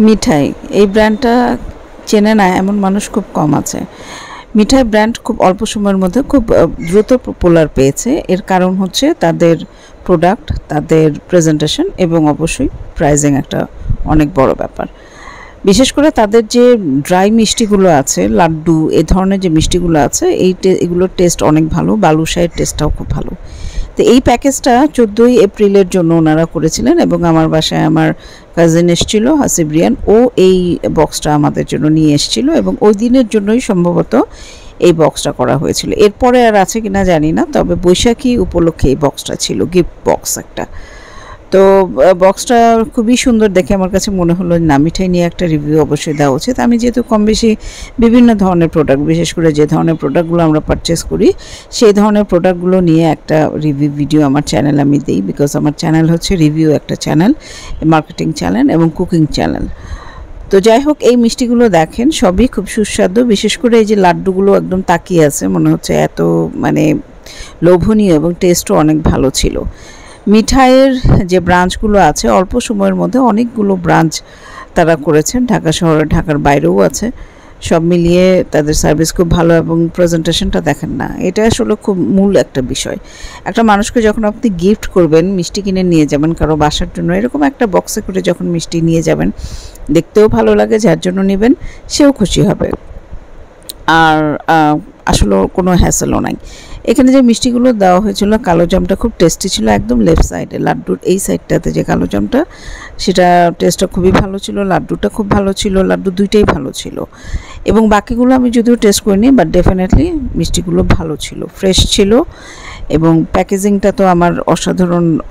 মিঠাই এই ব্র্যান্ডটা চেনে না এমন মানুষ খুব কম আছে। মিঠাই ব্র্যান্ড খুব অল্প সময়ের মধ্যে খুব দ্রুত পপুলার পেয়েছে। এর কারণ হচ্ছে তাদের প্রোডাক্ট, তাদের প্রেজেন্টেশন এবং অবশ্যই প্রাইজিং একটা অনেক বড় ব্যাপার। বিশেষ করে তাদের যে ড্রাই মিষ্টিগুলো আছে, লাড্ডু এ ধরনের যে মিষ্টিগুলো আছে, এগুলোর টেস্ট অনেক ভালো, বালুশাহির টেস্টটাও খুব ভালো। তো এই প্যাকেজটা 14ই এপ্রিলের জন্য ওনারা করেছিলেন এবং আমার বাসায় আমার কাজিন এসেছিল হাসিব্রিয়ান, ও এই বক্সটা আমাদের জন্য নিয়ে এসেছিল এবং ওই দিনের জন্যই সম্ভবত এই বক্সটা করা হয়েছিল। এরপরে আর আছে কিনা জানি না, তবে বৈশাখী উপলক্ষে এই বক্সটা ছিল, গিফট বক্স একটা। তো বক্সটা খুবই সুন্দর দেখে আমার কাছে মনে হলো না, মিঠাই নিয়ে একটা রিভিউ অবশ্যই দেওয়া উচিত। আমি যেহেতু কম বেশি বিভিন্ন ধরনের প্রোডাক্ট, বিশেষ করে যে ধরনের প্রোডাক্টগুলো আমরা পারচেস করি সেই ধরনের প্রোডাক্টগুলো নিয়ে একটা রিভিউ ভিডিও আমার চ্যানেল আমি দিই, বিকজ আমার চ্যানেল হচ্ছে রিভিউ একটা চ্যানেল, মার্কেটিং চ্যানেল এবং কুকিং চ্যানেল। তো যাই হোক, এই মিষ্টিগুলো দেখেন সবই খুব সুস্বাদু। বিশেষ করে এই যে লাড্ডুগুলো একদম তাকিয়ে আছে, মনে হচ্ছে এত মানে লোভনীয় এবং টেস্টও অনেক ভালো ছিল। মিঠাইয়ের যে ব্রাঞ্চগুলো আছে অল্প সময়ের মধ্যে অনেকগুলো ব্রাঞ্চ তারা করেছেন, ঢাকা শহরে, ঢাকার বাইরেও আছে। সব মিলিয়ে তাদের সার্ভিস খুব ভালো এবং প্রেজেন্টেশনটা দেখেন না, এটা আসলে খুব মূল একটা বিষয়। একটা মানুষকে যখন আপনি গিফট করবেন, মিষ্টি কিনে নিয়ে যাবেন কারো বাসার জন্য, এরকম একটা বক্সে করে যখন মিষ্টি নিয়ে যাবেন, দেখতেও ভালো লাগে, যার জন্য নেবেন সেও খুশি হবে, আর আসলে কোনো হ্যাসেলও নাই। এখানে যে মিষ্টিগুলো দেওয়া হয়েছিল, কালোজামটা খুব টেস্টি ছিল, একদম লেফট সাইডে লাড্ডুর এই সাইডটাতে যে কালোজামটা, সেটা টেস্টটা খুবই ভালো ছিল, লাড্ডুটা খুব ভালো ছিল, লাড্ডু দুইটাই ভালো ছিল। এবং বাকিগুলো আমি যদিও টেস্ট করিনি, বাট ডেফিনেটলি মিষ্টিগুলো ভালো ছিল, ফ্রেশ ছিল এবং প্যাকেজিংটা তো আমার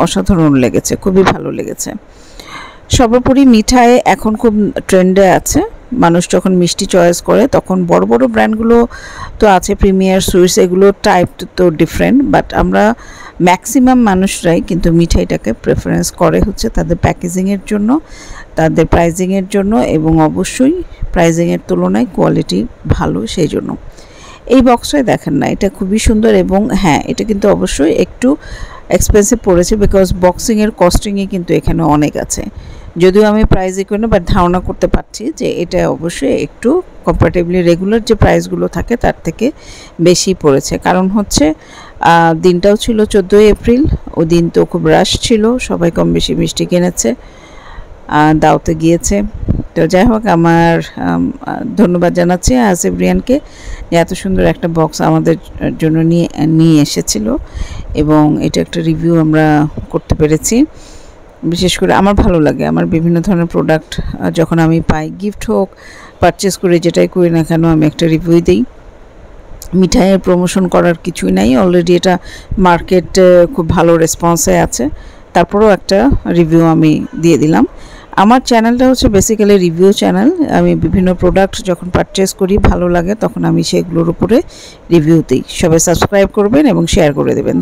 অসাধারণ লেগেছে, খুবই ভালো লেগেছে। সর্বোপরি মিঠাই এখন খুব ট্রেন্ডে আছে। মানুষ যখন মিষ্টি চয়েস করে তখন বড় বড় ব্র্যান্ডগুলো তো আছে, প্রিমিয়ার সুইটস, এগুলো টাইপ তো ডিফারেন্ট, বাট আমরা ম্যাক্সিমাম মানুষরাই কিন্তু মিঠাইটাকে প্রেফারেন্স করে হচ্ছে তাদের প্যাকেজিংয়ের জন্য, তাদের প্রাইজিংয়ের জন্য, এবং অবশ্যই প্রাইজিংয়ের তুলনায় কোয়ালিটি ভালো সেই জন্য। এই বক্সটাই দেখেন না, এটা খুবই সুন্দর এবং হ্যাঁ, এটা কিন্তু অবশ্যই একটু এক্সপেন্সিভ পড়েছে, বিকজ বক্সিংয়ের কস্টিংয়ে কিন্তু এখানে অনেক আছে। যদিও আমি প্রাইস করি না, বাট ধারণা করতে পারছি যে এটা অবশ্যই একটু কম্পারেটিভলি রেগুলার যে প্রাইসগুলো থাকে তার থেকে বেশি পড়েছে। কারণ হচ্ছে দিনটাও ছিল 14ই এপ্রিল, ওই দিন তো খুব রাশ ছিল, সবাই কম বেশি মিষ্টি কিনেছে, দাওতে গিয়েছে। তো যাই হোক, আমার ধন্যবাদ জানাচ্ছি আসিফ রিয়ানকে যে এত সুন্দর একটা বক্স আমাদের জন্য নিয়ে এসেছিল এবং এটা একটা রিভিউ আমরা করতে পেরেছি। বিশেষ করে আমার ভালো লাগে, আমার বিভিন্ন ধরনের প্রোডাক্ট যখন আমি পাই, গিফট হোক, পারচেস করে যেটাই করি না কেন, আমি একটা রিভিউ দিই। মিঠাইয়ের প্রমোশন করার কিছুই নাই, অলরেডি এটা মার্কেট খুব ভালো রেসপন্সে আছে, তারপরেও একটা রিভিউ আমি দিয়ে দিলাম। আমার চ্যানেলটা হচ্ছে বেসিক্যালি রিভিউ চ্যানেল। আমি বিভিন্ন প্রোডাক্ট যখন পারচেস করি, ভালো লাগে, তখন আমি সেগুলোর উপরে রিভিউ দিই। সবাই সাবস্ক্রাইব করবেন এবং শেয়ার করে দেবেন।